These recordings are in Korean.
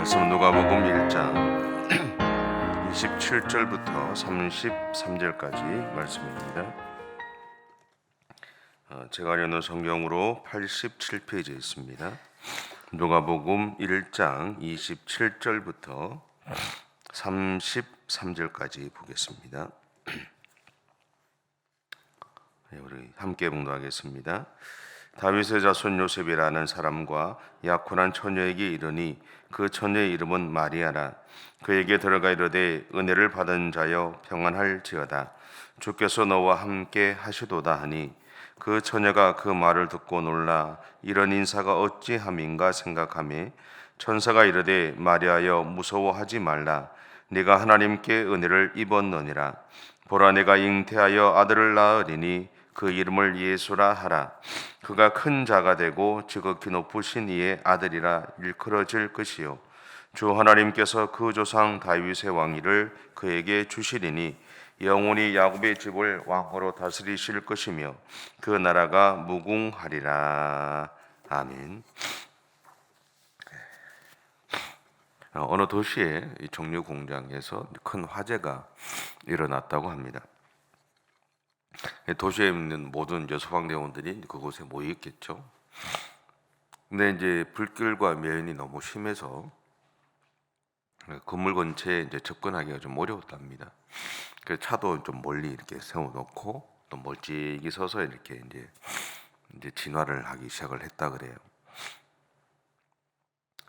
말씀 누가복음 1장 27절부터 33절까지 말씀입니다. 제가 읽는 성경으로 87페이지에 있습니다. 누가복음 1장 27절부터 33절까지 보겠습니다. 우리 함께 봉독하겠습니다. 다윗의 자손 요셉이라는 사람과 약혼한 처녀에게 이르니 그 처녀의 이름은 마리아라. 그에게 들어가 이르되 은혜를 받은 자여 평안할지어다. 주께서 너와 함께 하시도다 하니 그 처녀가 그 말을 듣고 놀라 이런 인사가 어찌함인가 생각하며 천사가 이르되 마리아여 무서워하지 말라. 네가 하나님께 은혜를 입었느니라. 보라 내가 잉태하여 아들을 낳으리니 그 이름을 예수라 하라. 그가 큰 자가 되고 지극히 높으신 이의 아들이라 일컬어질 것이요 주 하나님께서 그 조상 다윗의 왕위를 그에게 주시리니 영원히 야곱의 집을 왕으로 다스리실 것이며 그 나라가 무궁하리라. 아멘. 어느 도시의 정유 공장에서 큰 화재가 일어났다고 합니다. 도시에 있는 모든 소방대원들이 그곳에 모여 있겠죠. 근데 이제 불길과 매연이 너무 심해서 건물 근처에 이제 접근하기가 좀 어려웠답니다. 그래서 차도 좀 멀리 이렇게 세워놓고 또 멀찍이 서서 이렇게 이제 진화를 하기 시작을 했다 그래요.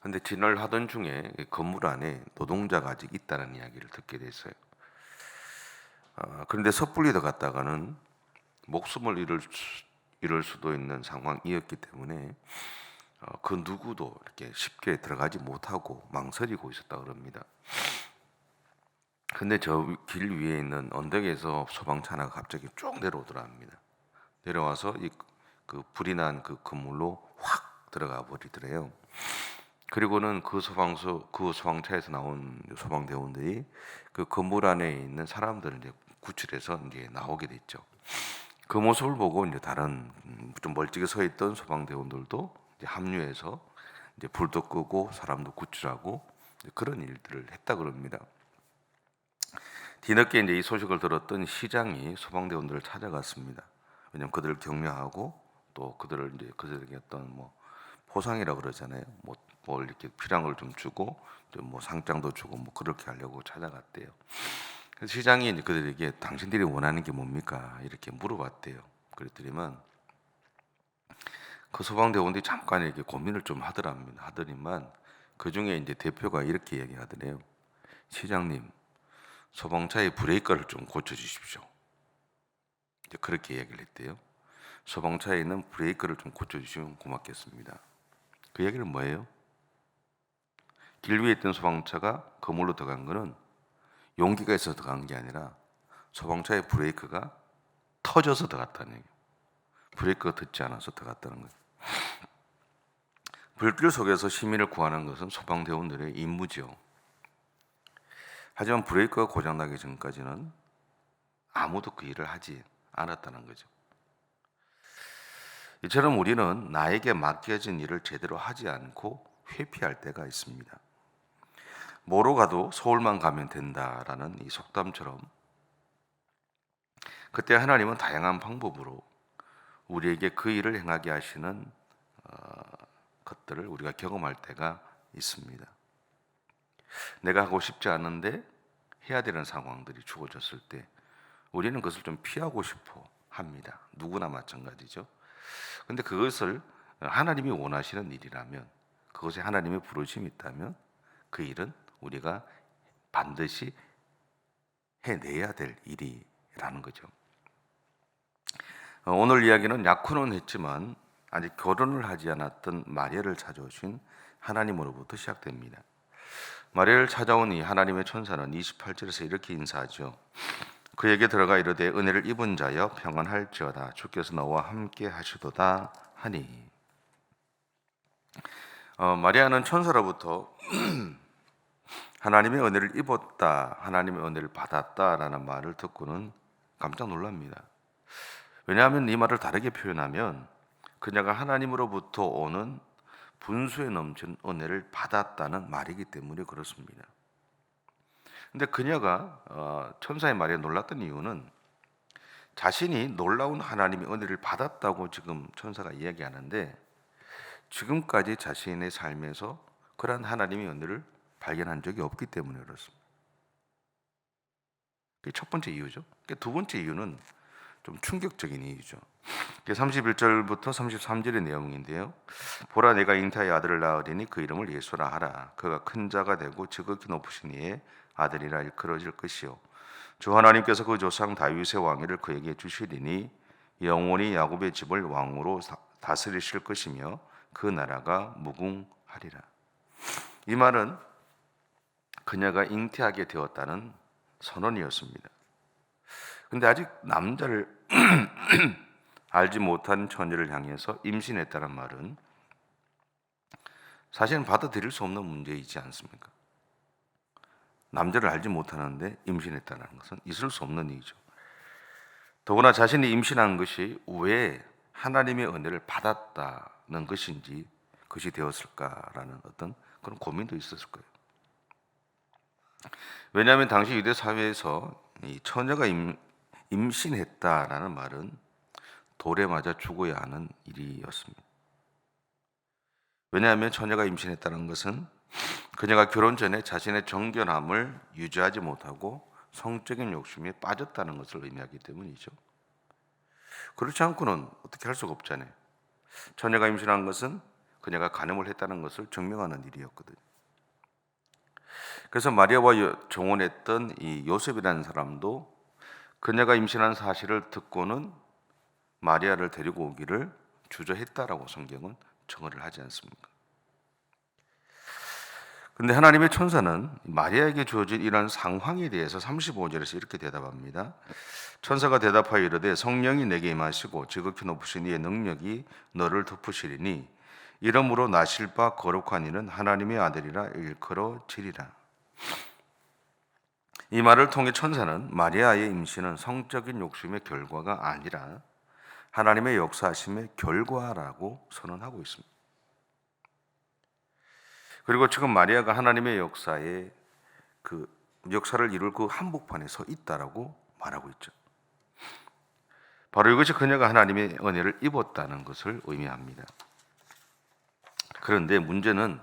근데 진화를 하던 중에 건물 안에 노동자가 아직 있다는 이야기를 듣게 됐어요. 그런데 섣불리 들어갔다가는 목숨을 잃을 수도 있는 상황이었기 때문에 그 누구도 이렇게 쉽게 들어가지 못하고 망설이고 있었다 그럽니다. 근데 저 길 위에 있는 언덕에서 소방차 하나가 갑자기 쭉 내려오더랍니다. 내려와서 그 불이 난 그 건물로 확 들어가 버리더래요. 그리고는 그 소방차에서 나온 소방대원들이 그 건물 안에 있는 사람들을 이제 구출해서 이제 나오게 됐죠. 그 모습을 보고 이제 다른 좀 멀찍이 서 있던 소방대원들도 이제 합류해서 이제 불도 끄고 사람도 구출하고 그런 일들을 했다 그럽니다. 뒤늦게 이제 이 소식을 들었던 시장이 소방대원들을 찾아갔습니다. 왜냐하면 그들을 격려하고 또 그들에게 어떤 포상이라고 그러잖아요. 뭘 이렇게 필요한 걸 좀 주고 또 상장도 주고 그렇게 하려고 찾아갔대요. 그래서 시장이 이제 그들에게 당신들이 원하는 게 뭡니까? 이렇게 물어봤대요. 그랬더니만 그 소방대원들이 잠깐 이렇게 고민을 좀 하더니만 그 중에 이제 대표가 이렇게 얘기하더래요. 시장님, 소방차의 브레이크를 좀 고쳐주십시오. 이제 그렇게 얘기를 했대요. 소방차에 있는 브레이크를 좀 고쳐주시면 고맙겠습니다. 그 얘기는 뭐예요? 길 위에 있던 소방차가 건물로 들어간 거는 용기가 있어서 들어간 게 아니라 소방차의 브레이크가 터져서 들어갔다는 얘기예요. 브레이크가 듣지 않아서 들어갔다는 거예요. 불길 속에서 시민을 구하는 것은 소방대원들의 임무죠. 하지만 브레이크가 고장나기 전까지는 아무도 그 일을 하지 않았다는 거죠. 이처럼 우리는 나에게 맡겨진 일을 제대로 하지 않고 회피할 때가 있습니다. 뭐로 가도 서울만 가면 된다라는 이 속담처럼 그때 하나님은 다양한 방법으로 우리에게 그 일을 행하게 하시는 것들을 우리가 경험할 때가 있습니다. 내가 하고 싶지 않은데 해야 되는 상황들이 주어졌을 때 우리는 그것을 좀 피하고 싶어 합니다. 누구나 마찬가지죠. 근데 그것을 하나님이 원하시는 일이라면, 그것에 하나님의 부르심이 있다면 그 일은 우리가 반드시 해내야 될 일이라는 거죠. 오늘 이야기는 약혼은 했지만 아직 결혼을 하지 않았던 마리아를 찾아오신 하나님으로부터 시작됩니다. 마리아를 찾아온 이 하나님의 천사는 28절에서 이렇게 인사하죠. 그에게 들어가 이르되 은혜를 입은 자여 평안할지어다. 주께서 너와 함께 하시도다 하니. 마리아는 천사로부터 하나님의 은혜를 입었다, 하나님의 은혜를 받았다라는 말을 듣고는 깜짝 놀랍니다. 왜냐하면 이 말을 다르게 표현하면 그녀가 하나님으로부터 오는 분수에 넘치는 은혜를 받았다는 말이기 때문에 그렇습니다. 근데 그녀가 천사의 말에 놀랐던 이유는 자신이 놀라운 하나님의 은혜를 받았다고 지금 천사가 이야기하는데 지금까지 자신의 삶에서 그러한 하나님의 은혜를 발견한 적이 없기 때문에 그렇습니다. 그게 첫 번째 이유죠. 두 번째 이유는 좀 충격적인 이유죠. 31절부터 33절의 내용인데요. 보라, 내가 잉태하여 아들을 낳으리니 그 이름을 예수라 하라. 그가 큰 자가 되고 지극히 높으신 이의 아들이라 일컬어질 것이요 주 하나님께서 그 조상 다윗의 왕위를 그에게 주시리니 영원히 야곱의 집을 왕으로 다스리실 것이며 그 나라가 무궁하리라. 이 말은 그녀가 잉태하게 되었다는 선언이었습니다. 근데 아직 남자를 알지 못한 처녀를 향해서 임신했다는 말은 사실은 받아들일 수 없는 문제이지 않습니까? 남자를 알지 못하는데 임신했다는 것은 있을 수 없는 일이죠. 더구나 자신이 임신한 것이 왜 하나님의 은혜를 받았다는 것인지 그것이 되었을까라는 어떤 그런 고민도 있었을 거예요. 왜냐하면 당시 유대 사회에서 이 처녀가 임신했다라는 말은 돌에 맞아 죽어야 하는 일이었습니다. 왜냐하면 처녀가 임신했다는 것은 그녀가 결혼 전에 자신의 정결함을 유지하지 못하고 성적인 욕심에 빠졌다는 것을 의미하기 때문이죠. 그렇지 않고는 어떻게 할 수가 없잖아요. 처녀가 임신한 것은 그녀가 간음을 했다는 것을 증명하는 일이었거든요. 그래서 마리아와 정혼했던 이 요셉이라는 사람도 그녀가 임신한 사실을 듣고는 마리아를 데리고 오기를 주저했다라고 성경은 정언을 하지 않습니까? 그런데 하나님의 천사는 마리아에게 주어진 이런 상황에 대해서 35절에서 이렇게 대답합니다. 천사가 대답하여 이르되 성령이 내게 임하시고 지극히 높으신 이의 능력이 너를 덮으시리니 이러므로 나실 바 거룩한 이는 하나님의 아들이라 일컬어지리라. 이 말을 통해 천사는 마리아의 임신은 성적인 욕심의 결과가 아니라 하나님의 역사하심의 결과라고 선언하고 있습니다. 그리고 지금 마리아가 하나님의 역사에 그 역사를 이룰 그 한복판에 서 있다라고 말하고 있죠. 바로 이것이 그녀가 하나님의 은혜를 입었다는 것을 의미합니다. 그런데 문제는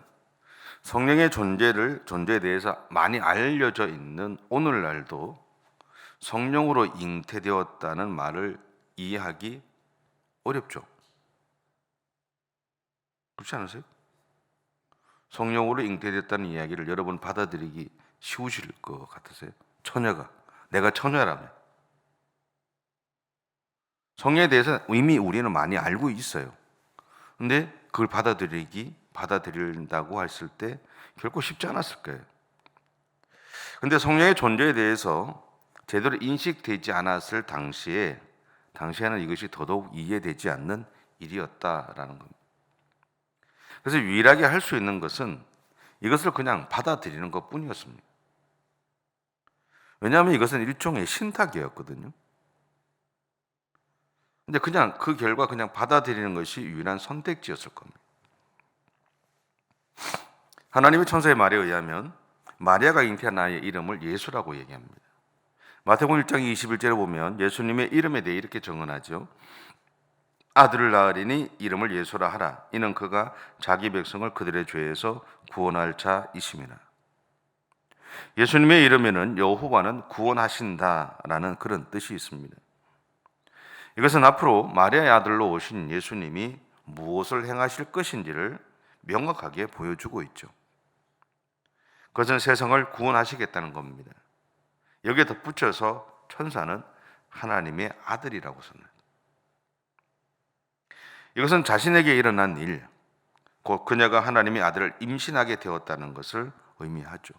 성령의 존재에 대해서 많이 알려져 있는 오늘날도 성령으로 잉태되었다는 말을 이해하기 어렵죠. 그렇지 않으세요? 성령으로 잉태됐다는 이야기를 여러분 받아들이기 쉬우실 것 같으세요? 처녀가, 내가 처녀라면. 성령에 대해서 이미 우리는 많이 알고 있어요. 근데 그걸 받아들인다고 했을 때 결코 쉽지 않았을 거예요. 근데 성령의 존재에 대해서 제대로 인식되지 않았을 당시에는 이것이 더더욱 이해되지 않는 일이었다라는 겁니다. 그래서 유일하게 할 수 있는 것은 이것을 그냥 받아들이는 것 뿐이었습니다. 왜냐하면 이것은 일종의 신탁이었거든요. 근데 그냥 그 결과 그냥 받아들이는 것이 유일한 선택지였을 겁니다. 하나님의 천사의 말에 의하면 마리아가 잉태한 아이의 이름을 예수라고 얘기합니다. 마태복음 1장 21절에 보면 예수님의 이름에 대해 이렇게 정언하죠. 아들을 낳으리니 이름을 예수라 하라. 이는 그가 자기 백성을 그들의 죄에서 구원할 자이심이라. 예수님의 이름에는 여호와는 구원하신다라는 그런 뜻이 있습니다. 이것은 앞으로 마리아의 아들로 오신 예수님이 무엇을 행하실 것인지를 명확하게 보여주고 있죠. 그것은 세상을 구원하시겠다는 겁니다. 여기에 덧붙여서 천사는 하나님의 아들이라고 선언합니다. 이것은 자신에게 일어난 일, 곧 그녀가 하나님의 아들을 임신하게 되었다는 것을 의미하죠.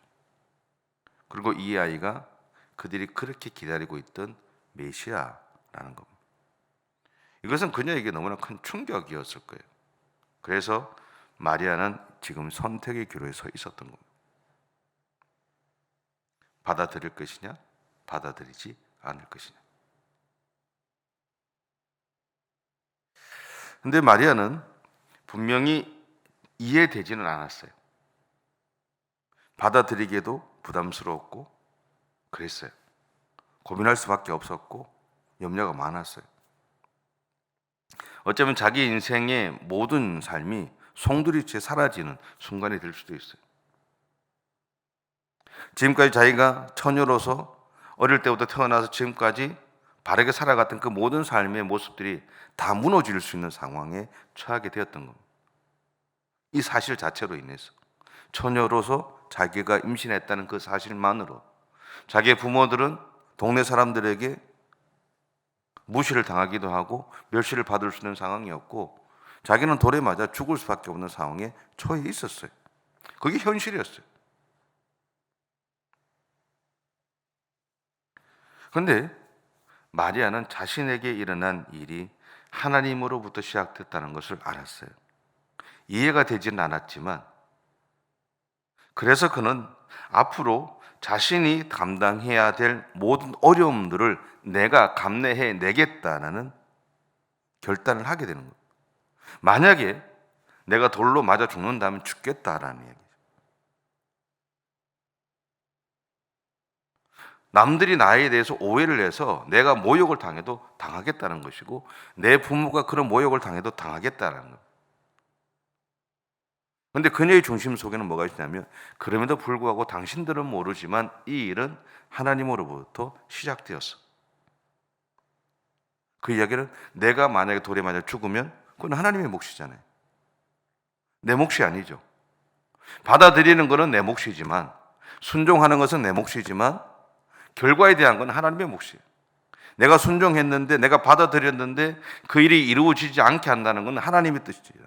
그리고 이 아이가 그들이 그렇게 기다리고 있던 메시아라는 겁니다. 이것은 그녀에게 너무나 큰 충격이었을 거예요. 그래서 마리아는 지금 선택의 기로에 서 있었던 겁니다. 받아들일 것이냐, 받아들이지 않을 것이냐. 근데 마리아는 분명히 이해되지는 않았어요. 받아들이기에도 부담스러웠고 그랬어요. 고민할 수밖에 없었고 염려가 많았어요. 어쩌면 자기 인생의 모든 삶이 송두리째 사라지는 순간이 될 수도 있어요. 지금까지 자기가 처녀로서 어릴 때부터 태어나서 지금까지 바르게 살아갔던 그 모든 삶의 모습들이 다 무너질 수 있는 상황에 처하게 되었던 겁니다. 이 사실 자체로 인해서 처녀로서 자기가 임신했다는 그 사실만으로 자기의 부모들은 동네 사람들에게 무시를 당하기도 하고 멸시를 받을 수 있는 상황이었고 자기는 돌에 맞아 죽을 수밖에 없는 상황에 처해 있었어요. 그게 현실이었어요. 그런데 마리아는 자신에게 일어난 일이 하나님으로부터 시작됐다는 것을 알았어요. 이해가 되지는 않았지만 그래서 그는 앞으로 자신이 감당해야 될 모든 어려움들을 내가 감내해 내겠다는 결단을 하게 되는 거예요. 만약에 내가 돌로 맞아 죽는다면 죽겠다라는 얘기죠. 남들이 나에 대해서 오해를 해서 내가 모욕을 당해도 당하겠다는 것이고 내 부모가 그런 모욕을 당해도 당하겠다는 거예요. 그런데 그녀의 중심 속에는 뭐가 있냐면 그럼에도 불구하고 당신들은 모르지만 이 일은 하나님으로부터 시작되었어. 그 이야기는 내가 만약에 돌에 맞아 죽으면 그건 하나님의 몫이잖아요. 내 몫이 아니죠. 받아들이는 것은 내 몫이지만 순종하는 것은 내 몫이지만 결과에 대한 건 하나님의 몫이에요. 내가 순종했는데 내가 받아들였는데 그 일이 이루어지지 않게 한다는 건 하나님의 뜻이죠.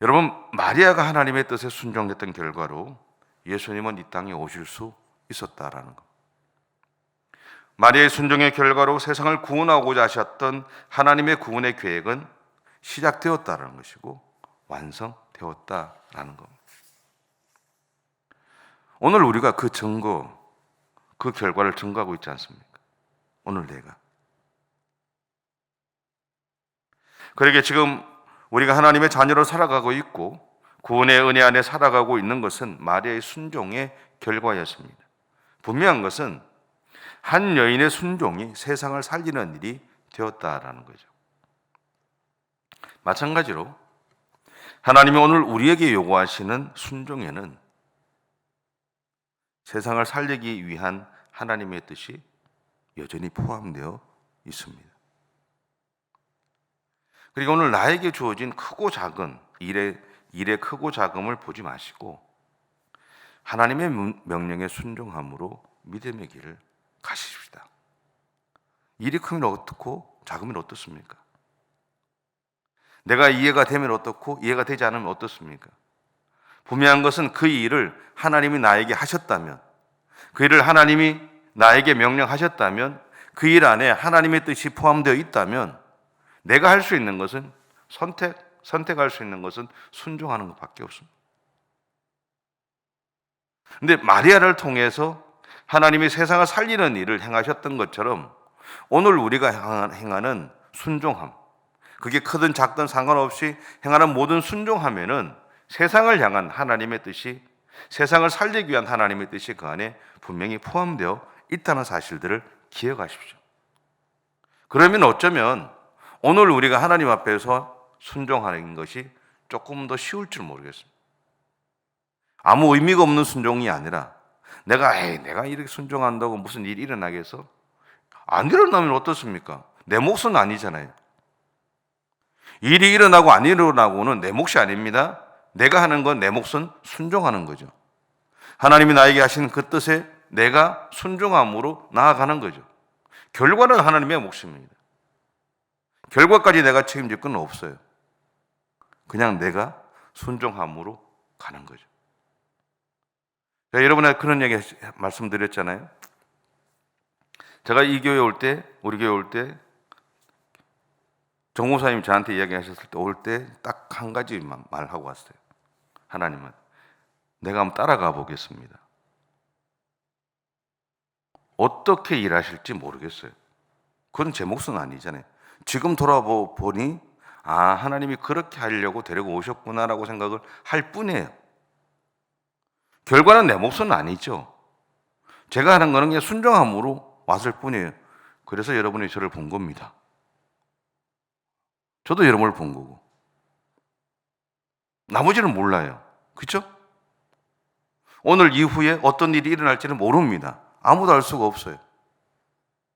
여러분, 마리아가 하나님의 뜻에 순종했던 결과로 예수님은 이 땅에 오실 수 있었다라는 것. 마리아의 순종의 결과로 세상을 구원하고자 하셨던 하나님의 구원의 계획은 시작되었다는 것이고 완성되었다라는 겁니다. 오늘 우리가 그 증거, 그 결과를 증거하고 있지 않습니까? 오늘 내가. 그러게 지금 우리가 하나님의 자녀로 살아가고 있고 구원의 은혜 안에 살아가고 있는 것은 마리아의 순종의 결과였습니다. 분명한 것은 한 여인의 순종이 세상을 살리는 일이 되었다라는 거죠. 마찬가지로 하나님이 오늘 우리에게 요구하시는 순종에는 세상을 살리기 위한 하나님의 뜻이 여전히 포함되어 있습니다. 그리고 오늘 나에게 주어진 크고 작은 일의 크고 작음을 보지 마시고 하나님의 명령에 순종함으로 믿음의 길을 가십시다. 일이 크면 어떻고 작으면 어떻습니까? 내가 이해가 되면 어떻고 이해가 되지 않으면 어떻습니까? 분명한 것은 그 일을 하나님이 나에게 하셨다면, 그 일을 하나님이 나에게 명령하셨다면, 그 일 안에 하나님의 뜻이 포함되어 있다면 내가 할 수 있는 것은 선택할 수 있는 것은 순종하는 것밖에 없습니다. 근데 마리아를 통해서 하나님이 세상을 살리는 일을 행하셨던 것처럼 오늘 우리가 행하는 순종함, 그게 크든 작든 상관없이 행하는 모든 순종함에는 세상을 향한 하나님의 뜻이, 세상을 살리기 위한 하나님의 뜻이 그 안에 분명히 포함되어 있다는 사실들을 기억하십시오. 그러면 어쩌면 오늘 우리가 하나님 앞에서 순종하는 것이 조금 더 쉬울 줄 모르겠습니다. 아무 의미가 없는 순종이 아니라 내가 이렇게 순종한다고 무슨 일이 일어나겠어? 안 일어나면 어떻습니까? 내 몫은 아니잖아요. 일이 일어나고 안 일어나고는 내 몫이 아닙니다. 내가 하는 건 내 몫은 순종하는 거죠. 하나님이 나에게 하신 그 뜻에 내가 순종함으로 나아가는 거죠. 결과는 하나님의 몫입니다. 결과까지 내가 책임질 건 없어요. 그냥 내가 순종함으로 가는 거죠. 제가 여러분에 그런 얘기 말씀드렸잖아요. 제가 이 교회 올 때, 우리 교회 올 때 정목사님이 저한테 이야기하셨을 때 올 때 딱 한 가지만 말하고 왔어요. 하나님은 내가 한번 따라가 보겠습니다. 어떻게 일하실지 모르겠어요. 그건 제 몫은 아니잖아요. 지금 돌아보니 하나님이 그렇게 하려고 데리고 오셨구나라고 생각을 할 뿐이에요. 결과는 내 몫은 아니죠. 제가 하는 거는 그냥 순종함으로 왔을 뿐이에요. 그래서 여러분이 저를 본 겁니다. 저도 여러분을 본 거고. 나머지는 몰라요. 그렇죠? 오늘 이후에 어떤 일이 일어날지는 모릅니다. 아무도 알 수가 없어요.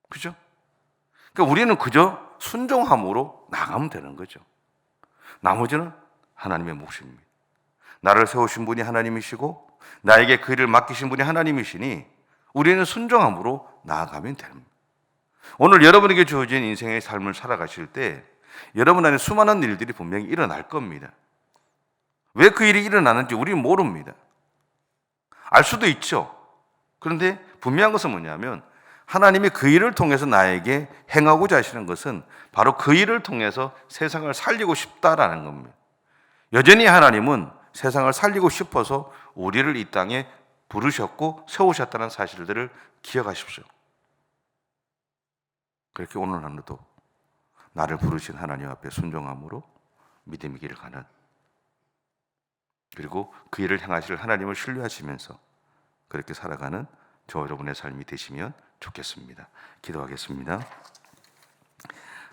그죠? 그러니까 우리는 그저 순종함으로 나가면 되는 거죠. 나머지는 하나님의 몫입니다. 나를 세우신 분이 하나님이시고 나에게 그 일을 맡기신 분이 하나님이시니 우리는 순종함으로 나아가면 됩니다. 오늘 여러분에게 주어진 인생의 삶을 살아가실 때 여러분 안에 수많은 일들이 분명히 일어날 겁니다. 왜 그 일이 일어나는지 우리는 모릅니다. 알 수도 있죠. 그런데 분명한 것은 뭐냐면 하나님이 그 일을 통해서 나에게 행하고자 하시는 것은 바로 그 일을 통해서 세상을 살리고 싶다라는 겁니다. 여전히 하나님은 세상을 살리고 싶어서 우리를 이 땅에 부르셨고 세우셨다는 사실들을 기억하십시오. 그렇게 오늘 하루도 나를 부르신 하나님 앞에 순종함으로 믿음의 길을 가는, 그리고 그 일을 행하실 하나님을 신뢰하시면서 그렇게 살아가는 저 여러분의 삶이 되시면 좋겠습니다. 기도하겠습니다.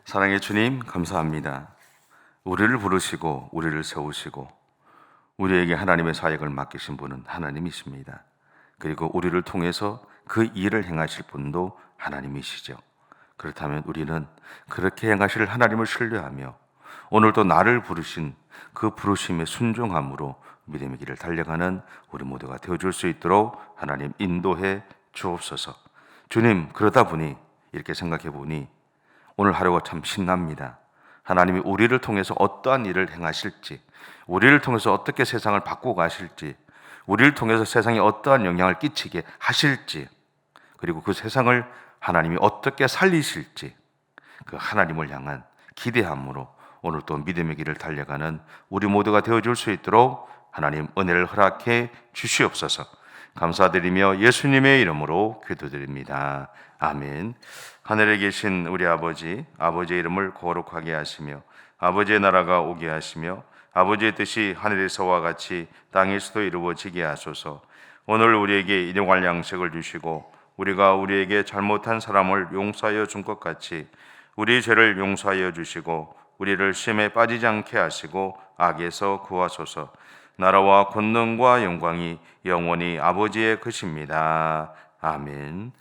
사랑의 주님, 감사합니다. 우리를 부르시고 우리를 세우시고 우리에게 하나님의 사역을 맡기신 분은 하나님이십니다. 그리고 우리를 통해서 그 일을 행하실 분도 하나님이시죠. 그렇다면 우리는 그렇게 행하실 하나님을 신뢰하며 오늘도 나를 부르신 그 부르심에 순종함으로 믿음의 길을 달려가는 우리 모두가 되어줄 수 있도록 하나님 인도해 주옵소서. 주님, 그러다 보니 이렇게 생각해 보니 오늘 하루가 참 신납니다. 하나님이 우리를 통해서 어떠한 일을 행하실지, 우리를 통해서 어떻게 세상을 바꾸고 가실지, 우리를 통해서 세상에 어떠한 영향을 끼치게 하실지, 그리고 그 세상을 하나님이 어떻게 살리실지, 그 하나님을 향한 기대함으로 오늘 또 믿음의 길을 달려가는 우리 모두가 되어줄 수 있도록 하나님 은혜를 허락해 주시옵소서. 감사드리며 예수님의 이름으로 기도드립니다. 아멘. 하늘에 계신 우리 아버지, 아버지의 이름을 거룩하게 하시며 아버지의 나라가 오게 하시며 아버지의 뜻이 하늘에서와 같이 땅에서도 이루어지게 하소서. 오늘 우리에게 일용할 양식을 주시고 우리가 우리에게 잘못한 사람을 용서하여 준 것 같이 우리 죄를 용서하여 주시고 우리를 시험에 빠지지 않게 하시고 악에서 구하소서. 나라와 권능과 영광이 영원히 아버지의 것입니다. 아멘.